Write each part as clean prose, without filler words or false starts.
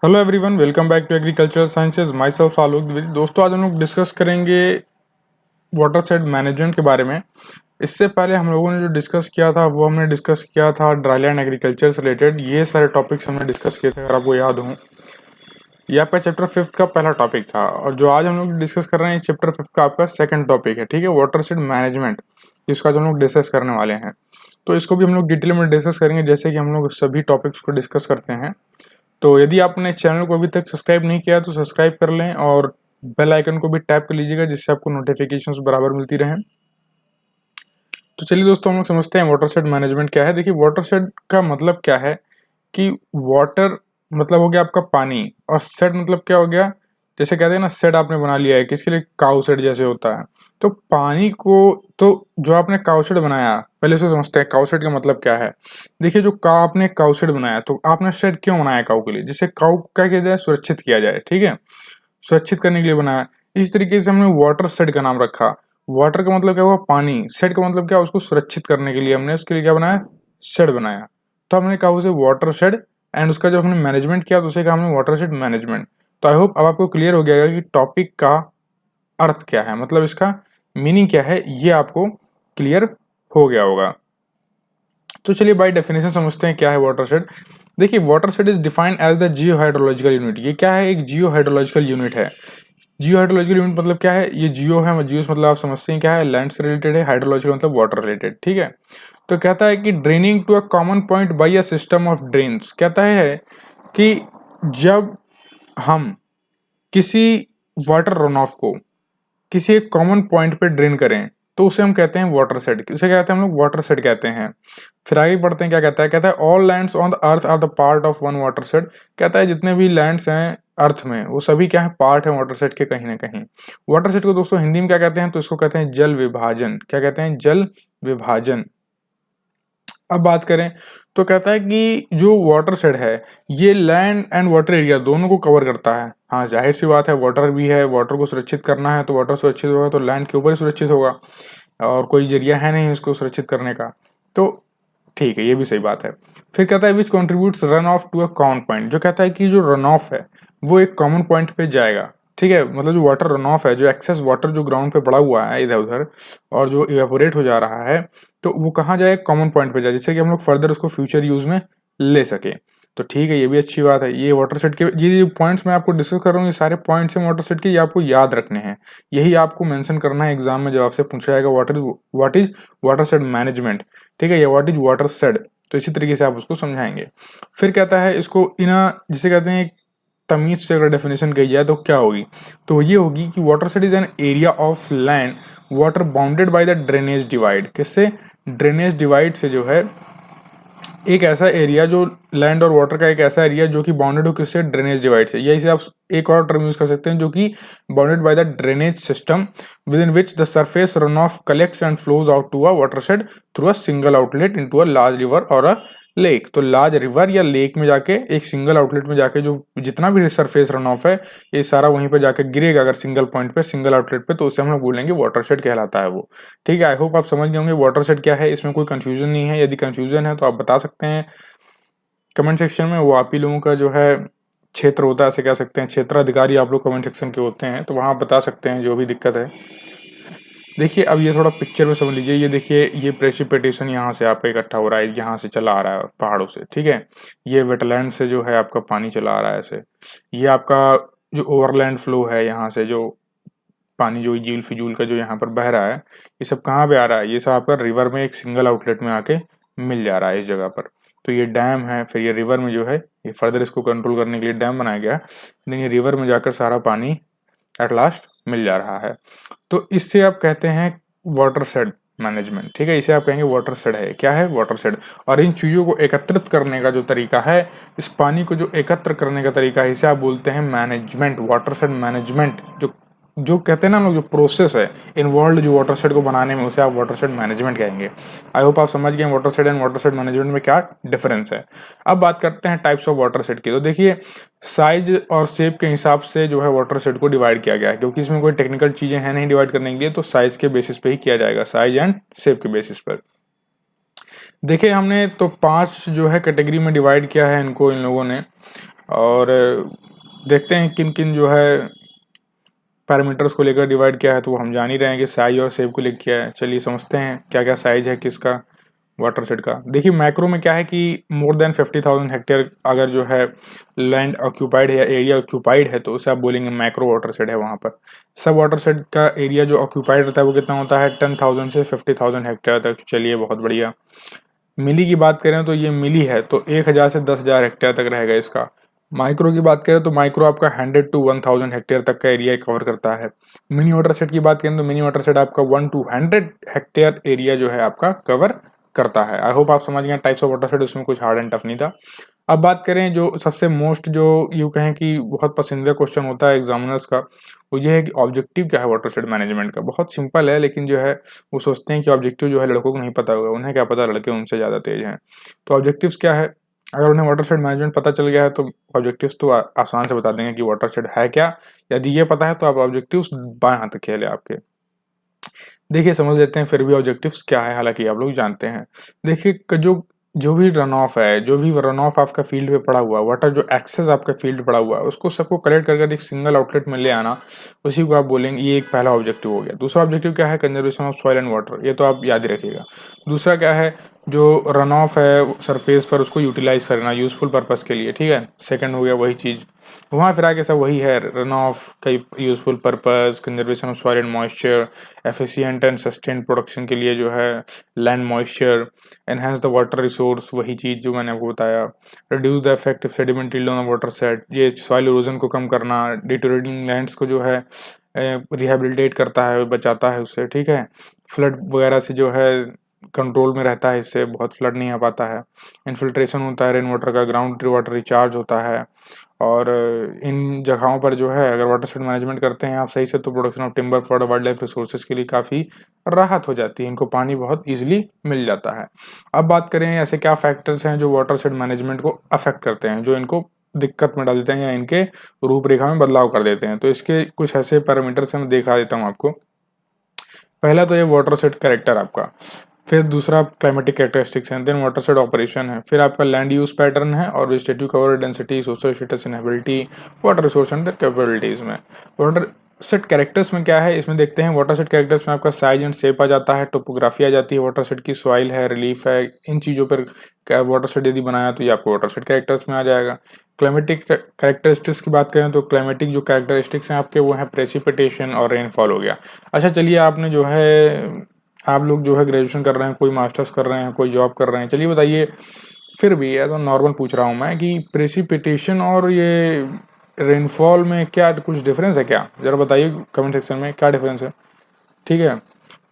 Hello everyone, welcome back to agricultural sciences. Myself Alok Dwivedi. दोस्तों, आज हम लोग डिस्कस करेंगे वाटर शेड मैनेजमेंट के बारे में। इससे पहले हम लोगों ने जो डिस्कस किया था वो हमने डिस्कस किया था ड्राईलैंड एग्रीकल्चर से रिलेटेड। ये सारे टॉपिक्स हमने डिस्कस किए थे, अगर आपको याद हो। ये आपका चैप्टर 5 का पहला टॉपिक था, और जो आज हम लोग डिस्कस कर रहे हैं चैप्टर 5 का आपका सेकंड टॉपिक है। ठीक है, वाटर शेड मैनेजमेंट, इसका जो हम लोग डिस्कस करने वाले हैं। तो इसको भी हम लोग डिटेल में डिस्कस करेंगे, जैसे कि हम लोग सभी टॉपिक्स को डिस्कस करते हैं। तो यदि आपने चैनल को अभी तक सब्सक्राइब नहीं किया तो सब्सक्राइब कर लें, और बेल आइकन को भी टैप कर लीजिएगा, जिससे आपको नोटिफिकेशंस बराबर मिलती रहें। तो चलिए दोस्तों, हम लोग समझते हैं वाटर शेड मैनेजमेंट क्या है। देखिए, वाटर शेड का मतलब क्या है कि वाटर मतलब हो गया आपका पानी, और शेड मतलब क्या हो गया, जैसे कहते हैं ना, शेड आपने बना लिया है किसके लिए, काउ शेड जैसे होता है। तो पानी को, तो जो आपने काउ शेड बनाया, पहले उसे समझते हैं काउ शेड का मतलब क्या है। देखिए, जो काउ आपने काउ शेड बनाया, तो आपने शेड क्यों बनाया काउ के लिए, जिससे काउ को क्या किया जाए, सुरक्षित किया जाए। ठीक है, सुरक्षित करने के लिए बनाया। इस तरीके से हमने वाटर शेड का नाम रखा। वाटर का मतलब क्या हुआ, पानी। शेड का मतलब क्या, उसको सुरक्षित करने के लिए हमने उसके लिए क्या बनाया, शेड बनाया। तो हमने कहा उसे वाटर शेड, एंड उसका जब हमने मैनेजमेंट किया तो उसे कहा हमने वाटर शेड मैनेजमेंट। तो आई होप अब आपको क्लियर हो गया कि टॉपिक का अर्थ क्या है, मतलब इसका मीनिंग क्या है, ये आपको क्लियर हो गया होगा। तो चलिए बाय डेफिनेशन समझते हैं क्या है वाटर शेड। देखिए, watershed is defined as the geo hydrological unit. ये क्या है, एक जियो हाइड्रोलॉजिकल यूनिट है। जियो हाइड्रोलॉजिकल यूनिट मतलब क्या है, ये जियो है, जियो मतलब आप समझते हैं क्या है, लैंड से रिलेटेड है। हाइड्रोलॉजिकल मतलब वाटर रिलेटेड। ठीक है, तो कहता है कि draining to a common point by a system of drains. कहता है कि जब हम किसी वाटर रन ऑफ को किसी एक कॉमन पॉइंट पे ड्रेन करें, तो उसे हम कहते हैं वाटर शेड। उसे क्या कहते हैं हम लोग, वाटर शेड कहते हैं। फिर आगे पढ़ते हैं क्या कहता है। कहता है all lands on the earth are the part of one watershed. कहता है जितने भी लैंड्स हैं अर्थ में, वो सभी क्या है, पार्ट है वाटर शेड के कहीं ना कहीं। वाटर शेड को दोस्तों हिंदी में क्या कहते हैं, तो इसको कहते हैं जल विभाजन। क्या कहते हैं, जल विभाजन। अब बात करें तो कहता है कि जो वाटर शेड है, ये लैंड एंड वाटर एरिया दोनों को कवर करता है। हाँ, जाहिर सी बात है, वाटर भी है, वाटर को सुरक्षित करना है, तो वाटर सुरक्षित होगा तो लैंड के ऊपर ही सुरक्षित होगा, और कोई जरिया है नहीं उसको सुरक्षित करने का। तो ठीक है, ये भी सही बात है। फिर कहता है which contributes run off to a common point. जो कहता है कि जो रन ऑफ है वो एक कॉमन पॉइंट पे जाएगा। ठीक है, मतलब जो वाटर रन ऑफ है, जो एक्सेस वाटर जो ग्राउंड पे पड़ा हुआ है इधर उधर, और जो इवेपोरेट हो जा रहा है, तो वो कहाँ जाए, कॉमन पॉइंट पे जाए, जिससे कि हम लोग फर्दर उसको फ्यूचर यूज में ले सके। तो ठीक है, ये भी अच्छी बात है। ये वाटर सेट के ये पॉइंट्स मैं आपको डिस्कस कर रहा हूँ, ये सारे पॉइंट्स हैं वाटर सेट के, ये आपको याद रखने हैं। यही आपको मेंशन करना है एग्जाम में जब आपसे पूछा जाएगा what is water set management. ठीक है, या व्हाट इज वाटर सेट, तो इसी तरीके से आप उसको समझाएंगे। फिर कहता है इसको इना, जिसे कहते हैं तमीज से अगर डेफिनेशन कही जाए तो क्या होगी, तो ये होगी कि water set is an area of land water bounded by the drainage divide. किससे, ड्रेनेज डिवाइड से, जो है एक ऐसा एरिया, जो लैंड और वाटर का एक ऐसा एरिया जो कि बाउंडेड हो किससे, ड्रेनेज डिवाइड से। या इसे आप एक और टर्म यूज कर सकते हैं, जो कि bounded by the drainage system within which the surface runoff collects and flows out to a watershed through a single outlet into a large river और अ लेक। तो large river या lake में जाके, एक single outlet में जाके, जो जितना भी सरफेस रन ऑफ है ये सारा वहीं पे जाके गिरेगा, अगर सिंगल पॉइंट पे, सिंगल आउटलेट पे, तो उसे हम लोग बोलेंगे वाटर शेड कहलाता है वो। ठीक है, आई होप आप समझ गए होंगे वाटर शेड क्या है, इसमें कोई कंफ्यूजन नहीं है। यदि कंफ्यूजन है तो आप बता सकते हैं कमेंट सेक्शन में। वो आप ही लोगों का जो है क्षेत्र होता है, ऐसे कह सकते हैं, क्षेत्राधिकारी आप लोग कमेंट सेक्शन के होते हैं, तो वहाँ आप बता सकते हैं जो भी दिक्कत है। देखिए, अब ये थोड़ा पिक्चर में समझ लीजिए। ये देखिए, ये प्रेसिपिटेशन यहाँ से आपका इकट्ठा हो रहा है, यहाँ से चला आ रहा है पहाड़ों से। ठीक है, ये वेटलैंड से जो है आपका पानी चला आ रहा है ऐसे। ये आपका जो ओवरलैंड फ्लो है, यहाँ से जो पानी जो झील फिजूल का जो यहाँ पर बह रहा है, ये सब कहाँ पे आ रहा है, ये सब आपका रिवर में एक सिंगल आउटलेट में आके मिल जा रहा है इस जगह पर। तो ये डैम है, फिर ये रिवर में जो है, ये फर्दर इसको कंट्रोल करने के लिए डैम बनाया गया, लेकिन ये रिवर में जाकर सारा पानी एट लास्ट मिल जा रहा है। तो इससे आप कहते हैं वाटर शेड मैनेजमेंट। ठीक है, इसे आप कहेंगे वाटर शेड है। क्या है, वाटर शेड। और इन चीज़ों को एकत्रित करने का जो तरीका है, इस पानी को जो एकत्र करने का तरीका है, इसे आप बोलते हैं मैनेजमेंट, वाटर शेड मैनेजमेंट। जो जो कहते हैं ना हम लोग, जो प्रोसेस है इन्वॉल्व जो वाटर शेड को बनाने में, उसे आप वाटर शेड मैनेजमेंट कहेंगे। आई होप आप समझ गए water shade and water shade management में क्या डिफरेंस है। अब बात करते हैं टाइप्स ऑफ वाटर शेड की। तो देखिए, साइज और शेप के हिसाब से जो है वाटर शेड को डिवाइड किया गया है, क्योंकि इसमें कोई टेक्निकल चीजें हैं नहीं डिवाइड करने के लिए, तो साइज के बेसिस पे ही किया जाएगा, साइज एंड शेप के बेसिस पर। देखिए, हमने तो 5 जो है कैटेगरी में डिवाइड किया है इनको, इन लोगों ने। और देखते हैं किन किन जो है पैरामीटर्स को लेकर डिवाइड किया है, तो वो हम जान ही रहे हैं कि साइज और शेप को लेकर किया है। चलिए समझते हैं क्या क्या साइज है किसका वाटरशेड का। देखिए मैक्रो में क्या है कि मोर देन 50,000 हेक्टेयर अगर जो है लैंड ऑक्यूपाइड है या एरिया ऑक्यूपाइड है तो उसे आप बोलेंगे मैक्रो वाटरशेड है वहाँ पर। सब वाटरशेड का एरिया जो ऑक्यूपाइड रहता है वो कितना होता है 10,000 से 50,000 हेक्टेयर तक। चलिए बहुत बढ़िया। मिली की बात करें तो ये मिली है तो 1,000 से 10,000 हेक्टेयर तक रहेगा इसका। माइक्रो की बात करें तो माइक्रो आपका 100 टू 1,000 हेक्टेयर तक का एरिया कवर करता है। मिनी वाटरशेड की बात करें तो मिनी वाटरशेड आपका 1 टू 100 हेक्टेयर एरिया जो है आपका कवर करता है। आई होप आप समझ गए टाइप्स ऑफ वाटरशेड, उसमें कुछ हार्ड एंड टफ नहीं था। अब बात करें जो सबसे मोस्ट जो यूँ कहें कि बहुत पसंदीदा क्वेश्चन होता है एग्जामिनर्स का, वो ये है कि ऑब्जेक्टिव क्या है वाटरशेड मैनेजमेंट का। बहुत सिंपल है लेकिन जो है वो सोचते हैं कि ऑब्जेक्टिव जो है लड़कों को नहीं पता होगा। उन्हें क्या पता लड़के उनसे ज़्यादा तेज हैं। तो ऑब्जेक्टिव्स क्या है, अगर उन्हें वाटरशेड मैनेजमेंट पता चल गया है तो ऑब्जेक्टिव्स तो आसान से बता देंगे कि वाटरशेड है क्या। यदि ये पता है तो आप ऑब्जेक्टिव्स बाएं हाथ खेल है आपके। देखिए समझ लेते हैं फिर भी ऑब्जेक्टिव्स क्या है, हालांकि आप लोग जानते हैं। देखिए जो भी रन ऑफ है, जो भी रन ऑफ आपका फील्ड पे पड़ा हुआ वाटर, जो एक्सेस आपका फील्ड पड़ा हुआ है उसको सबको कलेक्ट करके एक सिंगल आउटलेट में ले आना, उसी को आप बोलेंगे। ये एक पहला ऑब्जेक्टिव हो गया। दूसरा ऑब्जेक्टिव क्या है, conservation of soil and water, ये तो आप याद ही रखिएगा। दूसरा क्या है, जो रन ऑफ है सरफेस पर उसको यूटिलाइज करना यूजफुल पर्पस के लिए, ठीक है। सेकंड हो गया वही चीज़, घुमा फिरा के सब वही है, रन ऑफ का useful purpose, conservation of soil and moisture, efficient and sustained production के लिए जो है land moisture, enhance the water resource, वही चीज़ जो मैंने आपको बताया। Reduce the effect of sediment on water set, ये सॉइल इरोजन को कम करना, डिटोरेटिंग लैंड्स को जो है रिहेबिलिटेट करता है, बचाता है उससे, ठीक है। फ्लड वगैरह से जो है कंट्रोल में रहता है, इससे बहुत फ्लड नहीं आ पाता है। इन्फिल्ट्रेशन होता है रेन वाटर का, ग्राउंड वाटर रिचार्ज होता है। और इन जगहों पर जो है अगर वाटरशेड मैनेजमेंट करते हैं आप सही से तो production of timber for wild life resources के लिए काफ़ी राहत हो जाती है, इनको पानी बहुत इजीली मिल जाता है। अब बात करें ऐसे क्या फैक्टर्स हैं जो वाटरशेड मैनेजमेंट को अफेक्ट करते हैं, जो इनको दिक्कत में डाल देते हैं या इनके रूपरेखा में बदलाव कर देते हैं। तो इसके कुछ ऐसे पैरामीटर्स मैं दिखा देता हूँ आपको। पहला तो ये वाटरशेड कैरेक्टर आपका, फिर दूसरा क्लाइमेटिक कैरेक्टरिस्टिक्स हैं, देन वाटरशेड ऑपरेशन है, फिर आपका लैंड यूज पैटर्न है और vegetative cover density, social status, inability, water resource and there capabilities में। वाटर सेट कैरेक्टर्स में क्या है, इसमें देखते हैं वाटर सेट कैरेक्टर्स में आपका साइज एंड शेप आ जाता है, टोपोग्राफी आ जाती है वाटर सेट की, सॉइल है, रिलीफ है, इन चीज़ों पर वाटर सेट यदि बनाया तो ये आपको वाटर सेट कैरेक्टर्स में आ जाएगा। क्लाइमेटिक कैरेक्टरिस्टिक्स की बात करें तो क्लाइमेटिक जो कैरेक्टरिस्टिक्स हैं आपके वो हैं प्रेसिपिटेशन और रेनफॉल हो गया। अच्छा चलिए, आपने जो है आप लोग जो है ग्रेजुएशन कर रहे हैं, कोई मास्टर्स कर रहे हैं, कोई जॉब कर रहे हैं, चलिए बताइए, फिर भी एज अ नॉर्मल पूछ रहा हूँ मैं कि प्रेसिपिटेशन और ये रेनफॉल में क्या कुछ डिफरेंस है क्या, ज़रा बताइए कमेंट सेक्शन में क्या डिफरेंस है, ठीक है।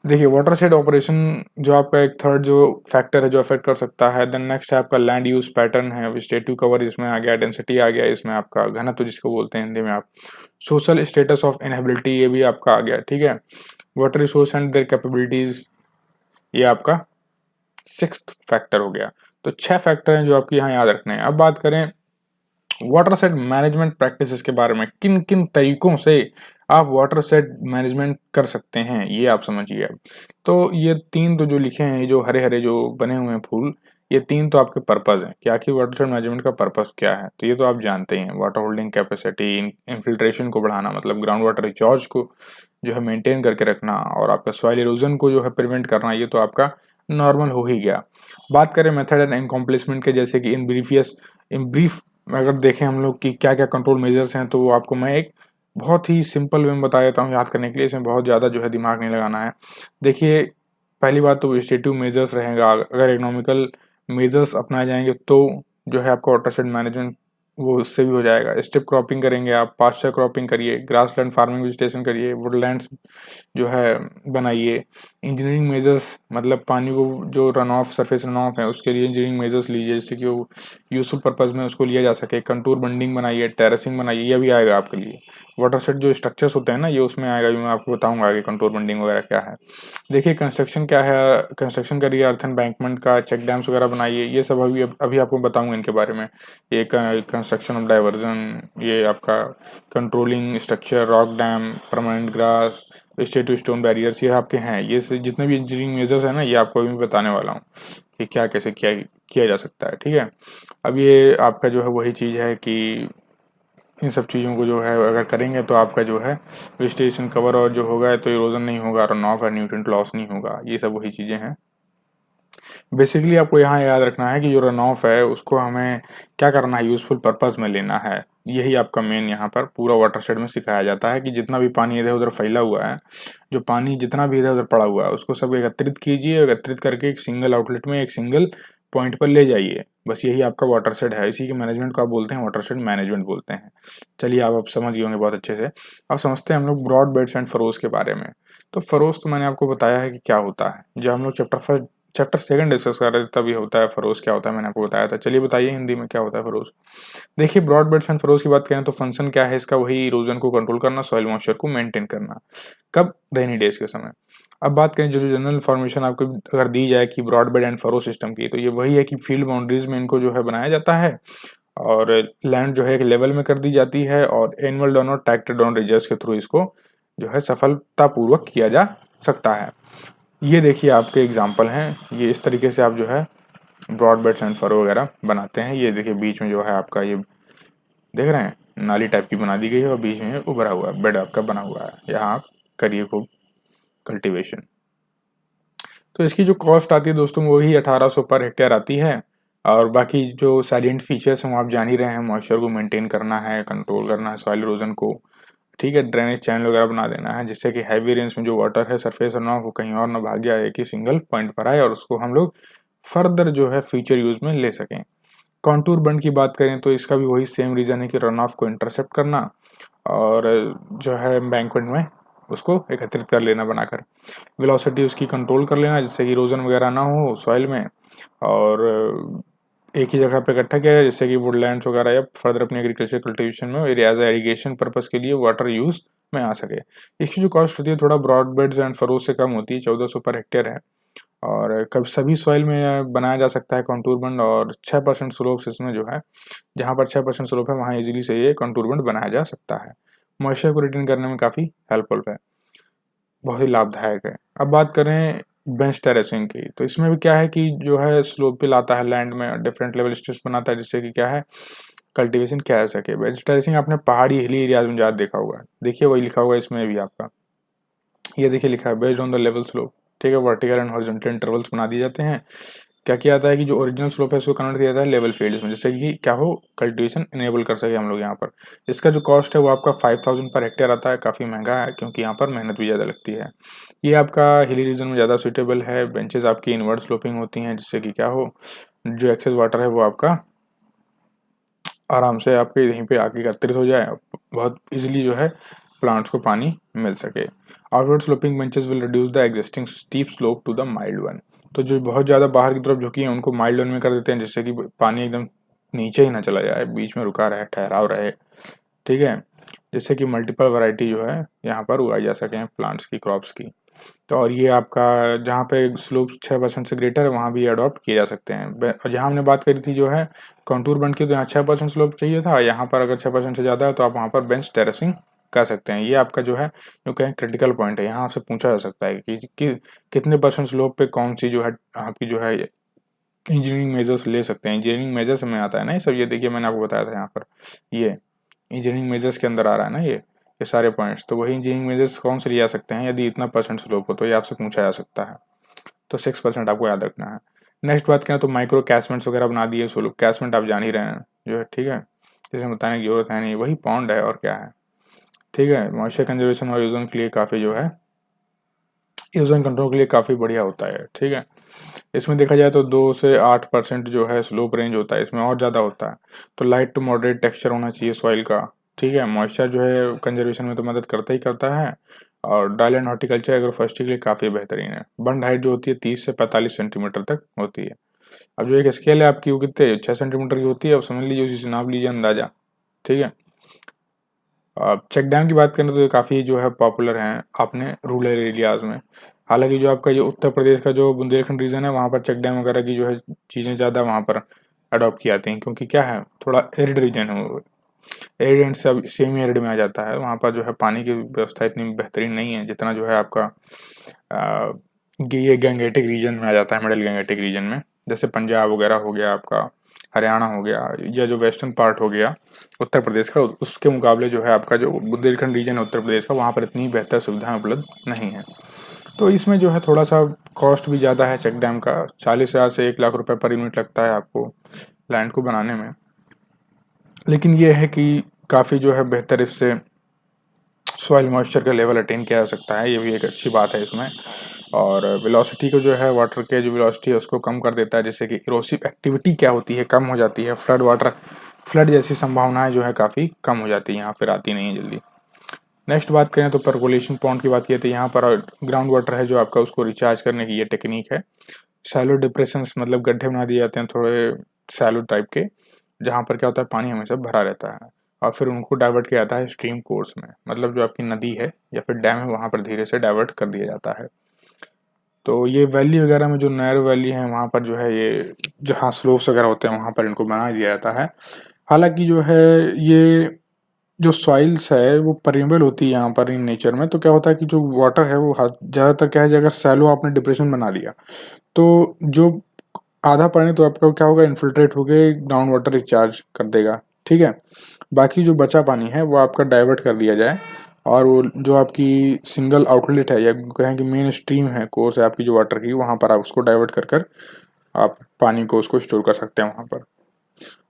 देखिए वाटरशेड ऑपरेशन जो आपका एक थर्ड जो फैक्टर है जो अफेक्ट कर सकता है। देन नेक्स्ट है आपका लैंड यूज पैटर्न है, वेजिटेटिव कवर इसमें आ गया, डेंसिटी आ गया, इसमें आपका घनत्व जिसको बोलते हैं हिंदी में आप, सोशल स्टेटस ऑफ इनएबिलिटी ये भी आपका आ गया, ठीक है। Water resource and there capabilities ये आपका सिक्स्थ फैक्टर हो गया। तो 6 फैक्टर हैं जो आपको यहाँ याद रखने हैं। अब बात करें वाटर सेट मैनेजमेंट प्रैक्टिसेस के बारे में, किन किन तरीकों से आप वाटर सेट मैनेजमेंट कर सकते हैं ये आप समझिए। तो ये 3 तो जो लिखे हैं, ये जो हरे हरे जो बने हुए हैं फूल, ये 3 तो आपके पर्पस हैं कि आखिर वाटर सेट मैनेजमेंट का पर्पस क्या है। तो ये तो आप जानते ही हैं, वाटर होल्डिंग कैपेसिटी, इन्फिल्ट्रेशन को बढ़ाना मतलब ग्राउंड वाटर रिचार्ज को जो है मेंटेन करके रखना, और आपका सॉइल इरोजन को जो है प्रिवेंट करना, ये तो आपका नॉर्मल हो ही गया। बात करें मेथड एंड इनकम्प्लिशमेंट के, जैसे कि इन ब्रीफ अगर देखें हम लोग कि क्या क्या कंट्रोल मेजर्स हैं, तो वो आपको मैं एक बहुत ही सिंपल वे में बता देता हूँ याद करने के लिए, इसमें बहुत ज़्यादा जो है दिमाग नहीं लगाना है। देखिए पहली बात तो वेजिटेटिव मेजर्स रहेगा, अगर इकोनॉमिकल मेजर्स अपनाए जाएंगे तो जो है आपका वाटरशेड मैनेजमेंट वो उससे भी हो जाएगा। स्ट्रिप क्रॉपिंग करेंगे आप, पास्चर क्रॉपिंग करिए, ग्रासलैंड फार्मिंग वेजिटेशन करिए, वुडलैंड्स जो है बनाइए। इंजीनियरिंग मेजर्स मतलब पानी को जो run of surface run of है उसके लिए इंजीनियरिंग मेजर्स लीजिए जिससे कि वो यूजफुल पर्पज़ में उसको लिया जा सके। कंटूर बंडिंग बनाइए, टेरेसिंग बनाइए, ये भी आएगा आपके लिए। वाटरशेड जो स्ट्रक्चर्स होते हैं ना ये उसमें आएगा, मैं आपको बताऊंगा आगे कंटूर बंडिंग वगैरह क्या है। देखिए कंस्ट्रक्शन क्या है, कंस्ट्रक्शन करिए, अर्थ एम्बैंकमेंट का, चेक डैम्स वगैरह बनाइए, ये सब अभी आपको बताऊंगा इनके बारे में। ये कंस्ट्रक्शन ऑफ डाइवर्जन, ये आपका controlling structure, rock dam, permanent grass, state stone barriers, ये आपके हैं। ये जितने भी इंजीनियरिंग मेजर्स हैं ना ये आपको अभी बताने वाला हूँ कि क्या कैसे किया किया जा सकता है। ठीक है, अब ये आपका जो है वही चीज़ है कि इन सब चीज़ों को जो है अगर करेंगे तो आपका जो है वेजिटेशन कवर और जो होगा तो इरोजन नहीं होगा, रन ऑफ और न्यूट्रिएंट लॉस नहीं होगा। ये सब वही चीज़ें हैं। बेसिकली आपको यहाँ याद रखना है कि जो रन ऑफ है उसको हमें क्या करना है, यूजफुल पर्पज़ में लेना है। यही आपका मेन यहाँ पर पूरा वाटरशेड में सिखाया जाता है कि जितना भी पानी इधर उधर फैला हुआ है, जो पानी जितना भी इधर उधर पड़ा हुआ है उसको सब एकत्रित कीजिए, एकत्रित करके एक सिंगल आउटलेट में एक सिंगल पॉइंट पर ले जाइए। बस यही आपका वाटरशेड है। इसी के मैनेजमेंट को आप बोलते हैं वाटरशेड मैनेजमेंट बोलते हैं। चलिए आप समझ गए होंगे बहुत अच्छे से। अब समझते हैं हम लोग ब्रॉड बेड्स एंड फरोज के बारे में। तो फरोज तो मैंने आपको बताया है कि क्या होता है। जब हम लोग चैप्टर सेकंड डिस्कस कर रहे थे तब ये होता है फरोज क्या होता है, मैंने आपको बताया था। चलिए बताइए हिंदी में क्या होता है फरोज। देखिए ब्रॉड बेड्स एंड फरोज की बात करें तो फंक्शन क्या है इसका, वही इरोजन को कंट्रोल करना, सॉइल मॉइस्चर को मेंटेन करना। कब? रेनी डेज के समय। अब बात करें जो जनरल इन्फॉर्मेशन आपको अगर दी जाए कि broad bed and furrow system की, तो ये वही है कि फील्ड बाउंड्रीज में इनको जो है बनाया जाता है और लैंड जो है एक लेवल में कर दी जाती है और एनुअल डाउन और ट्रैक्टर डाउन रिजर्व के थ्रू इसको जो है सफलतापूर्वक किया जा सकता है। ये देखिए आपके एग्जाम्पल हैं। ये इस तरीके से आप जो है ब्रॉड बेड्स एंड फरो वगैरह बनाते हैं। ये देखिए बीच में जो है आपका ये देख रहे हैं नाली टाइप की बना दी गई है और बीच में उभरा हुआ बेड आपका बना हुआ है। यहाँ आप करिए खूब कल्टीवेशन। तो इसकी जो कॉस्ट आती है दोस्तों वही 1800 पर हेक्टेयर आती है। और बाकी जो साइलेंट फीचर्स हैं वो आप जान ही रहे हैं। मॉइस्चर को मेंटेन करना है, कंट्रोल करना है सॉइल इरोजन को। ठीक है, ड्रेनेज चैनल वगैरह बना देना है जिससे कि हैवी रेंज में जो वाटर है सरफेस रन ऑफ वो कहीं और ना भाग जाए, एक ही सिंगल पॉइंट पर आए और उसको हम लोग फर्दर जो है फ्यूचर यूज में ले सकें। कॉन्टूर बंड की बात करें तो इसका भी वही सेम रीज़न है कि रन ऑफ को इंटरसेप्ट करना और जो है बैंकवेट में उसको एकत्रित कर लेना बनाकर, वेलोसिटी उसकी कंट्रोल कर लेना जिससे कि इरोजन वगैरह ना हो सॉइल में, और एक ही जगह पे इकट्ठा किया है जिससे कि वुडलैंड्स वगैरह या फर्दर अपने एग्रीकल्चर कल्टीवेशन में एज इरीगेशन पर्पस के लिए वाटर यूज में आ सके। इसकी जो कॉस्ट होती है थोड़ा ब्रॉड बेड्स एंड फरोज से कम होती है, 1400 पर हेक्टेयर है। और कभी सभी सॉइल में बनाया जा सकता है कंटूर बंड और 6% स्लोप्स इसमें जो है, जहाँ पर 6% स्लोप है वहाँ इजीली से ये कंटूर बंड बनाया जा सकता है। मॉइस्चर को रिटेन करने में काफ़ी हेल्पफुल है, बहुत ही लाभदायक है। अब बात करें बेंच टेरेसिंग की, तो इसमें भी क्या है कि जो है स्लोप पे लाता है लैंड में, डिफरेंट लेवल स्ट्रेस बनाता है जिससे कि क्या है कल्टीवेशन किया जा सके। बेंच टेरेसिंग आपने पहाड़ी हिली एरियाज में ज़्यादा देखा होगा। देखिए वही लिखा हुआ है इसमें भी आपका, ये देखिए लिखा है based on the level slope. ठीक है, वर्टिकल एंड हॉरिजॉन्टल इंटरवल्स बना दिए जाते हैं। क्या किया जाता है कि जो ओरिजिनल स्लोप है उसको कन्वर्ट किया जाता है लेवल फील्ड्स में जिससे कि क्या हो कल्टीवेशन इनेबल कर सके हम लोग यहाँ पर। इसका जो कॉस्ट है वो आपका 5000 पर हेक्टेयर आता है, काफ़ी महंगा है क्योंकि यहाँ पर मेहनत भी ज़्यादा लगती है। ये आपका हिली रीजन में ज़्यादा सूटेबल है। बेंचेस आपकी इनवर्ड स्लोपिंग होती हैं जिससे कि क्या हो जो एक्सेस वाटर है वो आपका आराम से आपके यहीं पे आके एकत्रित हो जाए, बहुत इजीली जो है प्लांट्स को पानी मिल सके। Outward sloping benches will reduce the existing steep slope to the mild one. तो जो बहुत ज़्यादा बाहर की तरफ झुकी है उनको माइल्ड वन में कर देते हैं जिससे कि पानी एकदम नीचे ही ना चला जाए, बीच में रुका रहे, ठहराव रहे। ठीक है, जिससे कि मल्टीपल वैरायटी जो है यहाँ पर उगाई जा सकें प्लांट्स की, क्रॉप्स की। तो और ये आपका जहाँ पे स्लोप 6% से ग्रेटर है वहाँ भी अडॉप्ट किए जा सकते हैं। और जहाँ हमने बात करी थी जो है कंटूर बंड की, तो यहाँ 6% स्लोप चाहिए था, यहाँ पर अगर 6% से ज़्यादा है तो आप वहाँ पर बेंच टेरेसिंग कर सकते हैं। ये आपका जो है जो कहें क्रिटिकल पॉइंट है, यहाँ आपसे पूछा जा सकता है कि कितने परसेंट स्लोप पे कौन सी जो है आपकी जो है इंजीनियरिंग मेजर्स ले सकते हैं। इंजीनियरिंग मेजर्स में आता है ना ये सब। ये देखिए मैंने आपको बताया था यहाँ पर, ये इंजीनियरिंग मेजर्स के अंदर आ रहा है ना ये सारे पॉइंट्स। तो वही इंजीनियरिंग मेजर्स कौन से लिए जा सकते हैं यदि इतना परसेंट स्लोप हो, तो ये आपसे पूछा जा सकता है। तो 6% आपको याद रखना है। नेक्स्ट बात करें तो माइक्रो कैचमेंट्स वगैरह बना दिए। सोलो कैचमेंट आप जान ही रहे हैं जो है, ठीक है, जिसे बताने की जरूरत है नहीं, वही पॉन्ड है और क्या है। ठीक है, मॉइस्चर कंजर्वेशन और यूजन के लिए काफ़ी जो है यूजन कंट्रोल के लिए काफ़ी बढ़िया होता है। ठीक है, इसमें देखा जाए तो 2 से 8% जो है स्लोप रेंज होता है, इसमें और ज़्यादा होता है। तो लाइट टू मॉडरेट टेक्सचर होना चाहिए सॉइल का। ठीक है, मॉइस्चर जो है कंजर्वेशन में तो मदद करता ही करता है और ड्राई लैंड हॉर्टिकल्चर एग्रोफॉरेस्ट्री के लिए काफ़ी बेहतरीन है। बंड हाइट जो होती है 30 से 45 सेंटीमीटर तक होती है। अब जो एक स्केल है आपकी वो कितने 6 सेंटीमीटर की होती है। अब समझ लीजिए उसी से नाप लीजिए अंदाजा। ठीक है, अब चेक डैम की बात करें तो ये काफ़ी जो है पॉपुलर हैं अपने रूरल एरियाज में। हालांकि जो आपका ये उत्तर प्रदेश का जो बुंदेलखंड रीजन है वहाँ पर चेक डैम वगैरह की जो है चीज़ें ज़्यादा वहाँ पर अडॉप्ट की जाती हैं क्योंकि क्या है थोड़ा एरिड रीजन है वो। एरिड एंड से अब सेमी एरिड में आ जाता है। वहाँ पर जो है पानी की व्यवस्था इतनी बेहतरीन नहीं है जितना जो है आपका ये गंगेटिक रीजन में आ जाता है, मिडिल गंगेटिक रीजन में। जैसे पंजाब वगैरह हो गया आपका, हरियाणा हो गया, या जो वेस्टर्न पार्ट हो गया उत्तर प्रदेश का, उसके मुकाबले जो है आपका जो बुंदेलखंड रीजन है उत्तर प्रदेश का, वहाँ पर इतनी बेहतर सुविधाएं उपलब्ध नहीं है। तो इसमें जो है थोड़ा सा कॉस्ट भी ज़्यादा है चेक डैम का, 40,000 से 1 लाख रुपए पर यूनिट लगता है आपको लैंड को बनाने में। लेकिन ये है कि काफ़ी जो है बेहतर इससे सॉइल मॉइस्चर का लेवल अटेन किया जा सकता है, ये भी एक अच्छी बात है इसमें। और वेलोसिटी को जो है, वाटर के जो वेलोसिटी है उसको कम कर देता है, जिससे कि इरोसिव एक्टिविटी क्या होती है कम हो जाती है, फ्लड जैसी संभावनाएं जो है काफ़ी कम हो जाती है, यहाँ फिर आती नहीं है जल्दी। नेक्स्ट बात करें तो परकोलेशन पॉन्ड की बात की तो यहाँ पर ग्राउंड वाटर है जो आपका, उसको रिचार्ज करने की ये टेक्निक है। सैलो डिप्रेशंस मतलब गड्ढे बना दिए जाते हैं थोड़े सैलो टाइप के, जहाँ पर क्या होता है पानी हमेशा भरा रहता है, और फिर उनको डाइवर्ट किया जाता है स्ट्रीम कोर्स में, मतलब जो आपकी नदी है या फिर डैम है वहाँ पर धीरे से डाइवर्ट कर दिया जाता है। तो ये वैली वगैरह में जो नैरो वैली है वहाँ पर जो है ये जहाँ स्लोप्स वगैरह होते हैं वहाँ पर इनको बना दिया जाता है। हालांकि जो है ये जो सॉइल्स है वो परमेबल होती है यहाँ पर इन नेचर में, तो क्या होता है कि जो वाटर है वो ज़्यादातर क्या है, अगर सैलो आपने डिप्रेशन बना दिया तो जो आधा पानी तो आपका क्या होगा, इन्फिल्ट्रेट होके ग्राउंड वाटर रिचार्ज कर देगा, ठीक है। बाकी जो बचा पानी है वो आपका डाइवर्ट कर दिया जाए, और वो जो आपकी सिंगल आउटलेट है या कहें कि मेन स्ट्रीम है, कोर्स है आपकी जो वाटर की, वहाँ पर आप उसको डाइवर्ट कर कर आप पानी को उसको स्टोर कर सकते हैं वहाँ पर।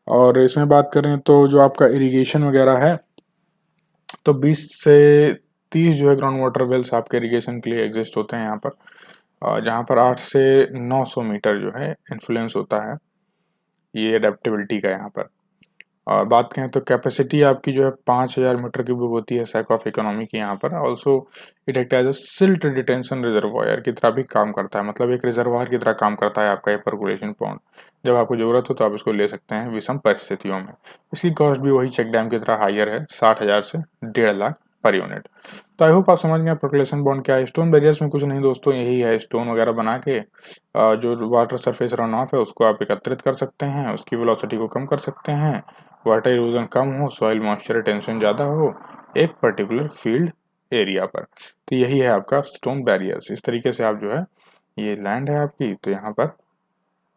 और इसमें बात करें तो जो आपका इरिगेशन वगैरह है, तो 20 से 30 जो है ग्राउंड वाटर वेल्स आपके इरिगेशन के लिए एग्जिस्ट होते हैं यहाँ पर, जहाँ पर 8 से 900 मीटर जो है इन्फ्लुएंस होता है ये अडेप्टेबिलिटी का यहाँ पर। और बात करें तो कैपेसिटी आपकी जो है 5,000 मीटर क्यूब होती है सैक ऑफ इकोनॉमी की यहाँ पर। Also it act as a silt detention reservoir की तरह भी काम करता है, मतलब एक रिजर्वायर की तरह काम करता है आपका ये परकोलेशन पॉन्ड। जब आपको ज़रूरत हो तो आप इसको ले सकते हैं विषम परिस्थितियों में। इसकी कॉस्ट भी वही चेक डैम की तरह हायर है, 60,000 से 1.5 लाख पर यूनिट। तो आई होप आप समझ गए परकोलेशन बॉन्ड क्या है। स्टोन बैरियर्स में कुछ नहीं दोस्तों, यही है स्टोन वगैरह बना के जो वाटर सरफेस रन ऑफ है उसको आप एकत्रित कर सकते हैं, उसकी वेलोसिटी को कम कर सकते हैं, वाटर इरोजन कम हो, सॉइल मॉइस्चर टेंशन ज़्यादा हो एक पर्टिकुलर फील्ड एरिया पर। तो यही है आपका स्टोन बैरियर्स। इस तरीके से आप जो है ये लैंड है आपकी, तो यहाँ पर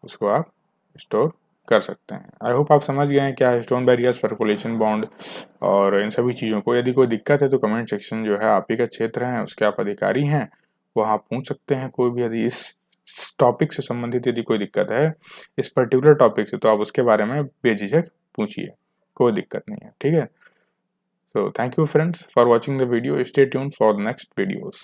उसको आप स्टोर कर सकते हैं। आई होप आप समझ गए हैं क्या है स्टोन बैरियर्स, परकोलेशन बॉन्ड और इन सभी चीज़ों को। यदि कोई दिक्कत है तो कमेंट सेक्शन जो है आप ही का क्षेत्र है, उसके आप अधिकारी हैं, वहाँ आप पूछ सकते हैं कोई भी। यदि इस टॉपिक से संबंधित यदि कोई दिक्कत है इस पर्टिकुलर टॉपिक से, तो आप उसके बारे में बेझिझक पूछिए, कोई दिक्कत नहीं है, ठीक है। So thank you friends for watching the video. Stay tuned for the next videos.